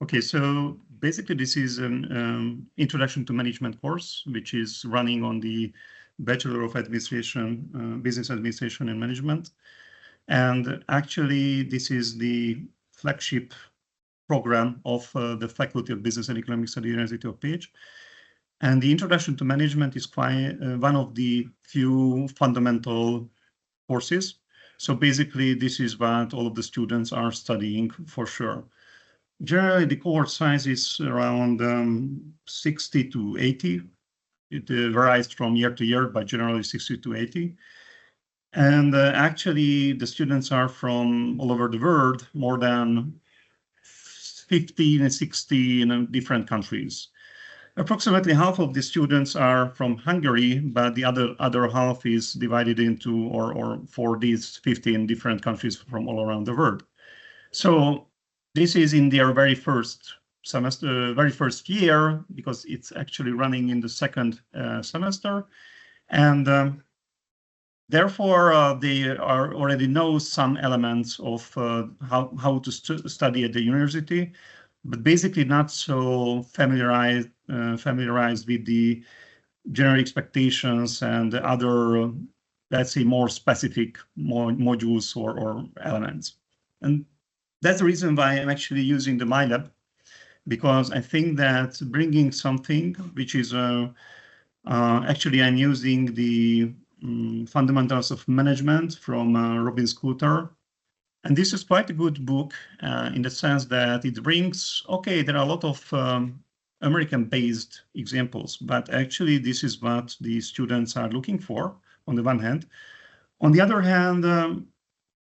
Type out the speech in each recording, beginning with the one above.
Okay, so basically this is an Introduction to Management course, which is running on the Bachelor of Administration, Business Administration and Management. And actually, this is the flagship program of the Faculty of Business and Economics at the University of Pécs. And the Introduction to Management is quite one of the few fundamental courses. So basically, this is what all of the students are studying for sure. Generally, the cohort size is around 60 to 80. It varies from year to year, but generally 60 to 80. And actually, the students are from all over the world, more than 15 and 60 in different countries. Approximately half of the students are from Hungary, but the other half is divided into, or for these 15 different countries from all around the world. So this is in their very first semester, very first year, because it's actually running in the second semester. And therefore, they already know some elements of how to study at the university, but basically not so familiarized with the general expectations and the other, let's say, more specific modules or elements. And that's the reason why I'm actually using the MyLab, because I think that bringing something which is actually I'm using the Fundamentals of Management from Robin Scooter. And this is quite a good book in the sense that it brings, okay, there are a lot of American-based examples, but actually this is what the students are looking for on the one hand. On the other hand,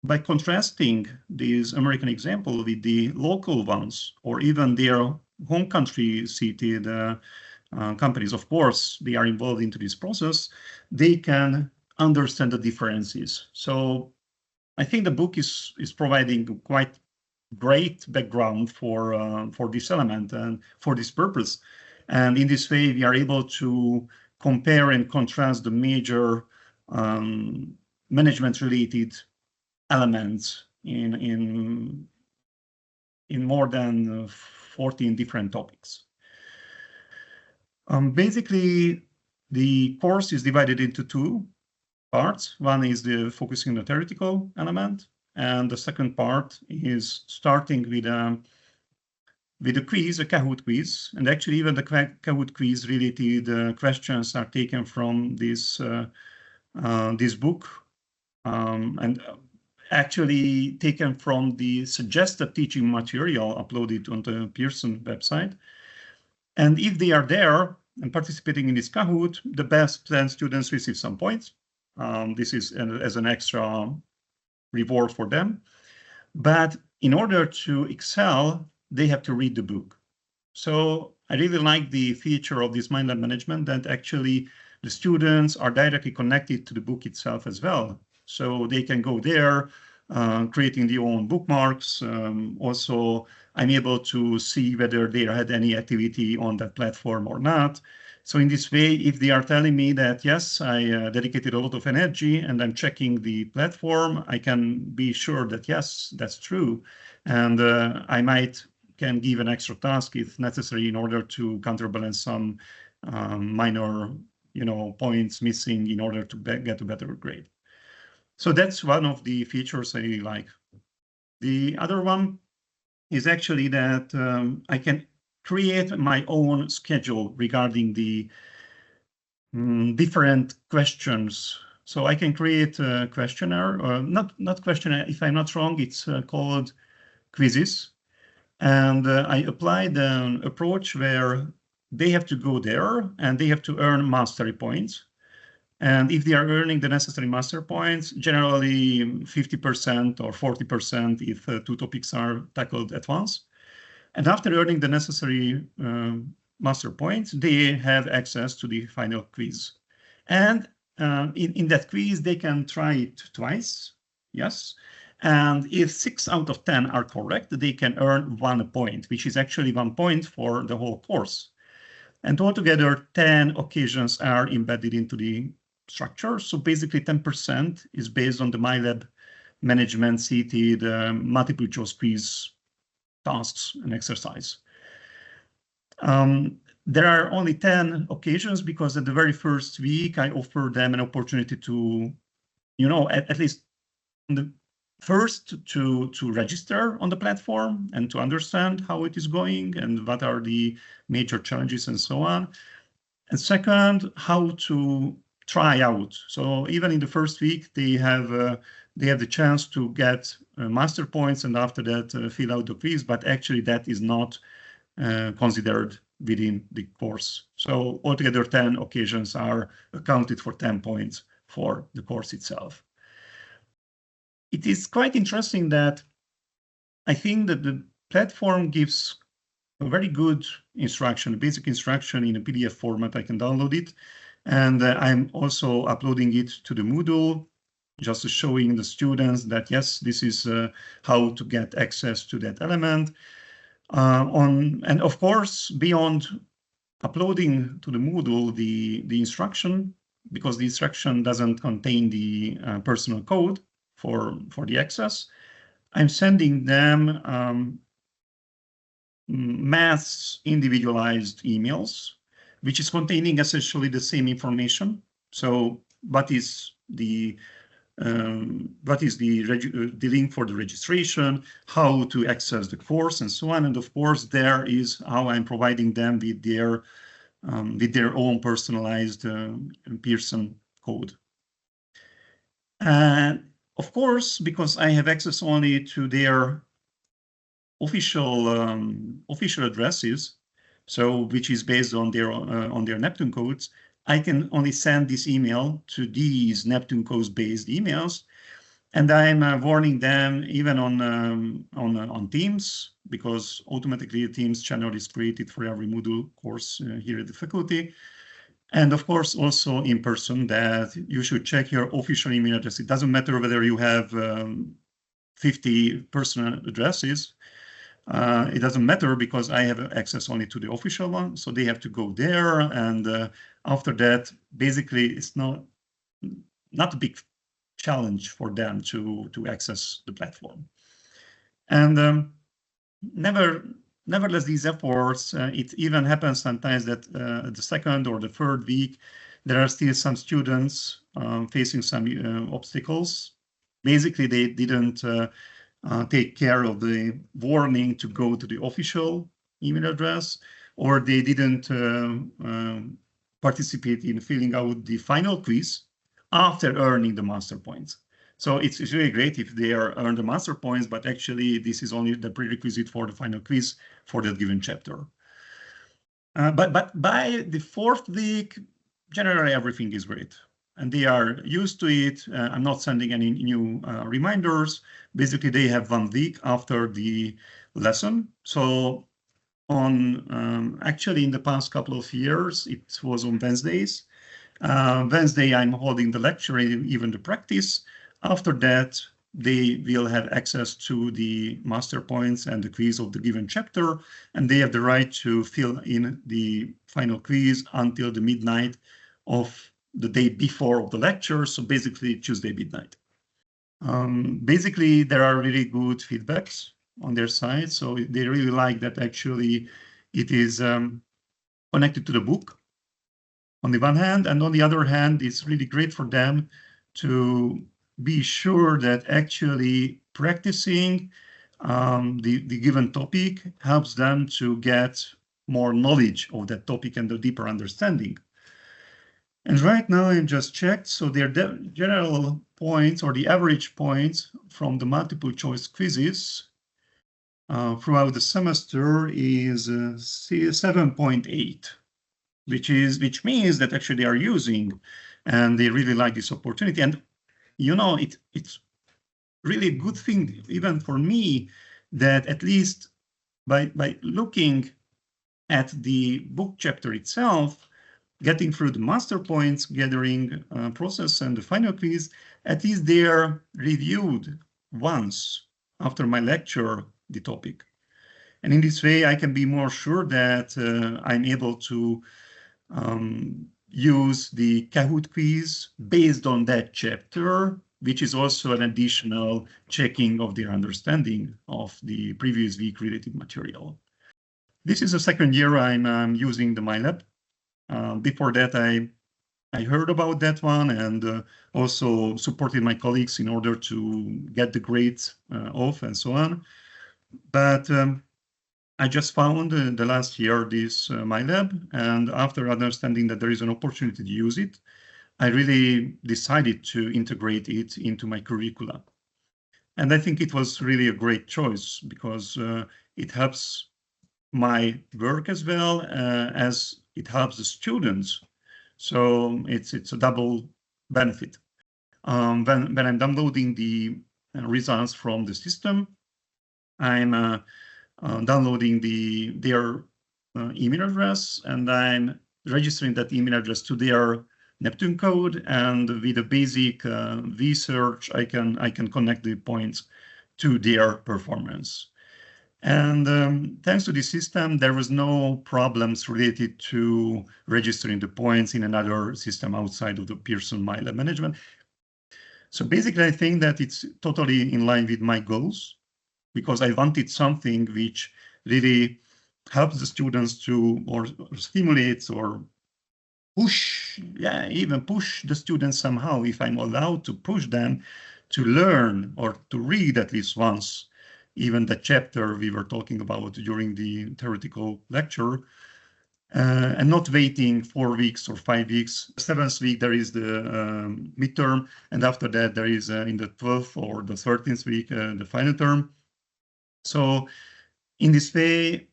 by contrasting these American example with the local ones, or even their home country seated companies, of course, they are involved into this process, they can understand the differences. So I think the book is providing quite great background for this element and for this purpose. And in this way, we are able to compare and contrast the major management-related elements in more than 14 different topics. Basically, the course is divided into two parts. One is the focusing on the theoretical element, and the second part is starting with a quiz, a Kahoot quiz. And actually, even the Kahoot quiz related questions are taken from this book, and actually taken from the suggested teaching material uploaded on the Pearson website. And if they are there and participating in this Kahoot, the best 10 students receive some points. This is as an extra reward for them. But in order to excel, they have to read the book. So I really like the feature of this MyLab Management that actually the students are directly connected to the book itself as well. So they can go there, creating their own bookmarks. Also, I'm able to see whether they had any activity on that platform or not. So in this way, if they are telling me that, yes, I dedicated a lot of energy and I'm checking the platform, I can be sure that, yes, that's true. And I can give an extra task if necessary in order to counterbalance some minor, points missing in order to get a better grade. So that's one of the features I really like. The other one is actually that I can create my own schedule regarding the different questions. So I can create a questionnaire, or not questionnaire, if I'm not wrong, it's called quizzes. And I applied an approach where they have to go there and they have to earn mastery points. And if they are earning the necessary master points, generally 50% or 40% if two topics are tackled at once. And after earning the necessary master points, they have access to the final quiz. And in that quiz, they can try it twice, yes. And if 6 out of 10 are correct, they can earn 1 point, which is actually 1 point for the whole course. And altogether, 10 occasions are embedded into the structure. So basically 10% is based on the MyLab Management seated multiple choice quiz tasks and exercise. There are only 10 occasions because at the very first week, I offered them an opportunity to, at least the first to register on the platform and to understand how it is going and what are the major challenges and so on. And second, how to try out. So even in the first week, they have the chance to get master points and after that fill out the quiz, but actually that is not considered within the course. So altogether 10 occasions are accounted for 10 points for the course itself. It is quite interesting that I think that the platform gives a very good instruction, a basic instruction in a PDF format. I can download it. And I'm also uploading it to the Moodle, just showing the students that, yes, this is how to get access to that element. And of course, beyond uploading to the Moodle the instruction, because the instruction doesn't contain the personal code for the access, I'm sending them mass individualized emails, which is containing essentially the same information. So what is the link for the registration, how to access the course, and so on. And of course, there is how I'm providing them with their own personalized Pearson code. And of course, because I have access only to their official addresses, so which is based on their Neptune codes, I can only send this email to these Neptune codes-based emails, and I'm warning them even on Teams, because automatically a Teams channel is created for every Moodle course here at the faculty. And of course, also in person, that you should check your official email address. It doesn't matter whether you have 50 personal addresses. It doesn't matter because I have access only to the official one. So they have to go there. And after that, basically, it's not a big challenge for them to access the platform. And nevertheless, these efforts, it even happens sometimes that the second or the third week, there are still some students facing some obstacles. Basically, they didn't take care of the warning to go to the official email address, or they didn't participate in filling out the final quiz after earning the master points. So it's really great if they earn the master points, but actually this is only the prerequisite for the final quiz for that given chapter. But by the fourth week, generally everything is great. And they are used to it. I'm not sending any new reminders. Basically, they have 1 week after the lesson. So actually in the past couple of years, it was on Wednesdays. Wednesday, I'm holding the lecture, even the practice. After that, they will have access to the master points and the quiz of the given chapter, and they have the right to fill in the final quiz until the midnight of the day before of the lecture, so basically Tuesday midnight. Basically, there are really good feedbacks on their side, so they really like that actually it is connected to the book on the one hand, and on the other hand, it's really great for them to be sure that actually practicing the given topic helps them to get more knowledge of that topic and a deeper understanding. And right now I just checked, so their general points or the average points from the multiple choice quizzes throughout the semester is 7.8, which means that actually they are using and they really like this opportunity. And it's really a good thing, even for me, that at least by looking at the book chapter itself, getting through the master points, gathering process and the final quiz, at least they are reviewed once after my lecture, the topic. And in this way, I can be more sure that I'm able to use the Kahoot quiz based on that chapter, which is also an additional checking of their understanding of the previous week related material. This is the second year I'm using the MyLab. Before that, I heard about that one and also supported my colleagues in order to get the grades off and so on. But I just found the last year this MyLab, and after understanding that there is an opportunity to use it, I really decided to integrate it into my curricula. And I think it was really a great choice because it helps my work as well as it helps the students. So it's a double benefit. When I'm downloading the results from the system, I'm downloading their email address, and I'm registering that email address to their Neptune code, and with a basic V-search, I can connect the points to their performance. And thanks to this system, there was no problems related to registering the points in another system outside of the Pearson MyLab Management. So basically, I think that it's totally in line with my goals, because I wanted something which really helps the students to, or stimulates or push, even push the students somehow, if I'm allowed to push them to learn or to read at least once, even the chapter we were talking about during the theoretical lecture, and not waiting 4 weeks or 5 weeks. 7th week, there is the midterm, and after that, there is in the 12th or the 13th week, the final term. So in this way,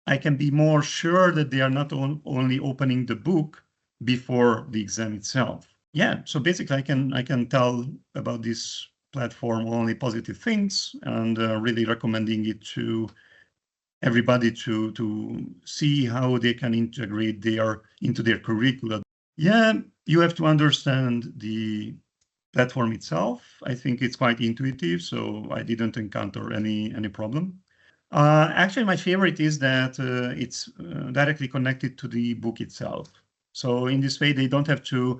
I can be more sure that they are not only opening the book before the exam itself. Yeah, so basically I can tell about this platform only positive things, and really recommending it to everybody to see how they can integrate into their curricula. Yeah, you have to understand the platform itself. I think it's quite intuitive, so I didn't encounter any problem. Actually, my favorite is that it's directly connected to the book itself. So in this way, they don't have to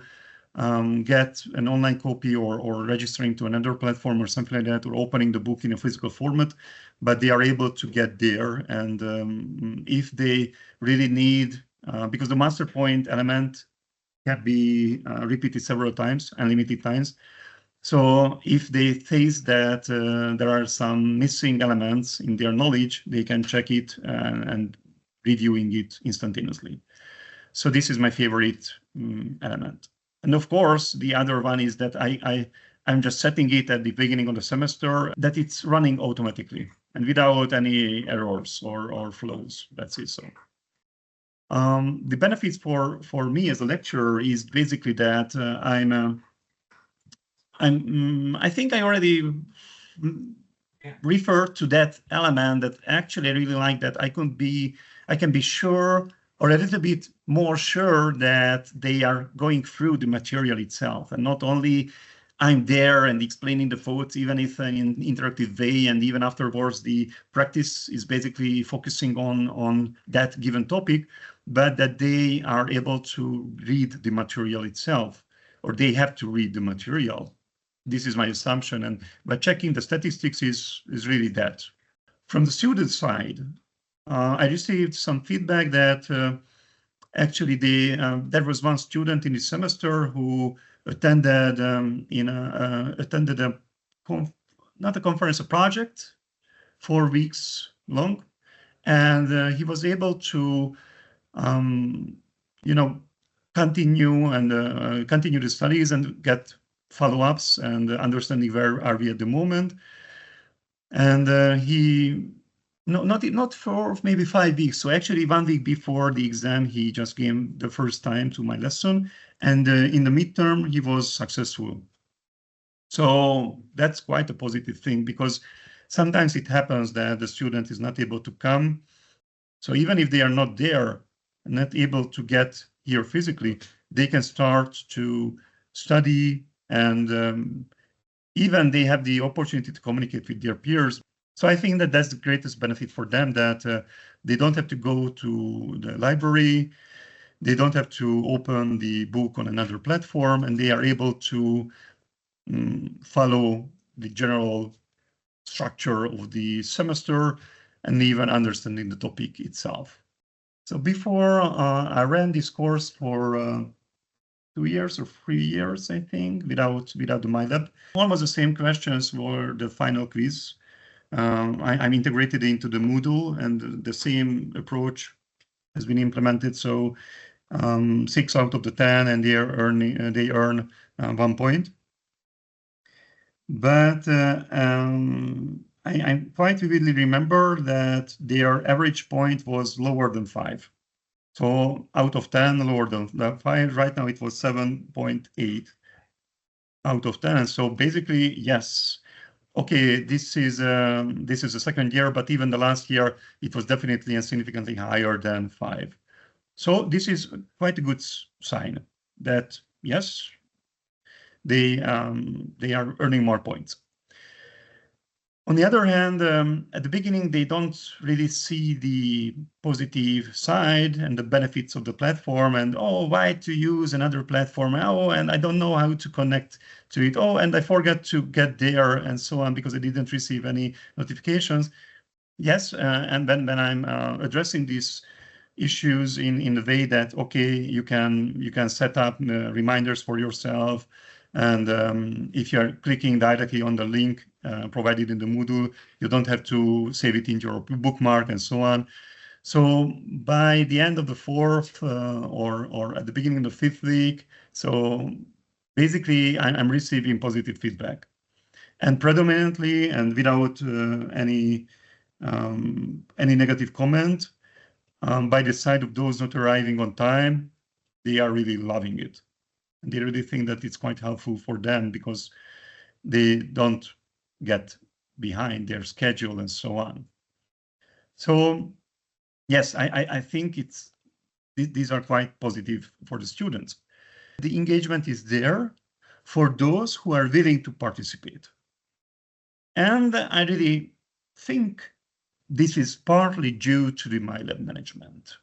get an online copy or registering to another platform or something like that, or opening the book in a physical format, but they are able to get there. And if they really need, because the master point element can be repeated several times, unlimited times. So if they face that there are some missing elements in their knowledge, they can check it and reviewing it instantaneously. So this is my favorite element. And of course, the other one is that I'm just setting it at the beginning of the semester, that it's running automatically and without any errors or flows. That's it. So the benefits for me as a lecturer is basically that I think I already referred to that element, that actually I really like that I can be sure, or a little bit more sure, that they are going through the material itself, and not only I'm there and explaining the thoughts, even if in an interactive way, and even afterwards the practice is basically focusing on that given topic, but that they are able to read the material itself, or they have to read the material. This is my assumption, and by checking the statistics is really that. From the student side, I received some feedback that actually there was one student in the semester who attended attended not a conference, a project, 4 weeks long, and he was able to continue the studies and get follow-ups and understanding where are we at the moment. And he not for maybe 5 weeks. So actually 1 week before the exam, he just came the first time to my lesson, and in the midterm he was successful. So that's quite a positive thing, because sometimes it happens that the student is not able to come. So even if they are not there, not able to get here physically, they can start to study, and even they have the opportunity to communicate with their peers. So I think that that's the greatest benefit for them, that they don't have to go to the library, they don't have to open the book on another platform, and they are able to follow the general structure of the semester and even understanding the topic itself. So before I ran this course for 2 years or 3 years, I think, without the MyLab. Almost the same questions for the final quiz. I'm integrated into the Moodle, and the same approach has been implemented. So 6 out of the 10, and they earn 1 point. But I quite vividly remember that their average point was lower than 5. So out of 10, lower than 5. Right now it was 7.8 out of 10. So basically, yes. Okay, this is the second year, but even the last year, it was definitely and significantly higher than 5. So this is quite a good sign that, yes, they are earning more points. On the other hand, at the beginning, they don't really see the positive side and the benefits of the platform, and oh, why to use another platform? Oh, and I don't know how to connect to it. Oh, and I forgot to get there, and so on, because I didn't receive any notifications. Yes, and when I'm addressing these issues in the way that, okay, you can set up reminders for yourself, and if you're clicking directly on the link provided in the Moodle, you don't have to save it in your bookmark and so on. So by the end of the 4th or at the beginning of the 5th week, so basically I'm receiving positive feedback, and predominantly and without any negative comment by the side of those not arriving on time. They are really loving it. And they really think that it's quite helpful for them because they don't get behind their schedule and so on. So yes, I think these are quite positive for the students. The engagement is there for those who are willing to participate. And I really think this is partly due to the MyLab management.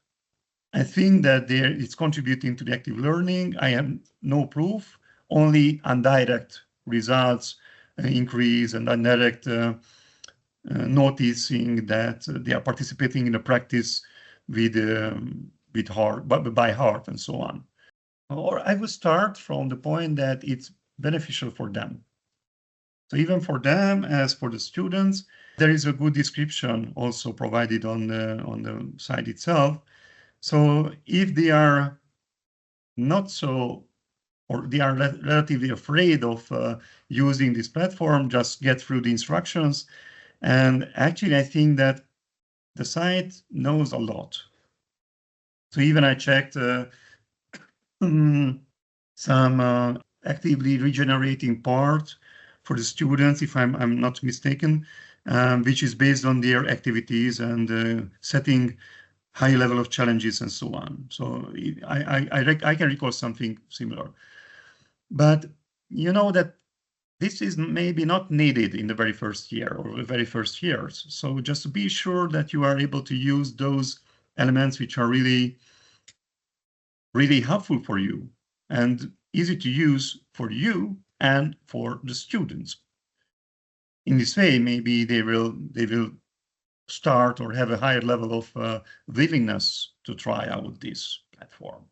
I think that it's contributing to the active learning. I have no proof, only indirect results increase and indirect noticing that they are participating in the practice with heart, by heart and so on. Or I would start from the point that it's beneficial for them. So even for them, as for the students, there is a good description also provided on the site itself. So if they are not so, or they are relatively afraid of using this platform, just get through the instructions. And actually, I think that the site knows a lot. So even I checked some actively regenerating part for the students, if I'm not mistaken, which is based on their activities and setting high level of challenges and so on. So I can recall something similar. But you know that this is maybe not needed in the very first year or the very first years. So just to be sure that you are able to use those elements which are really, really helpful for you and easy to use for you and for the students. In this way, maybe they will start or have a higher level of willingness to try out this platform.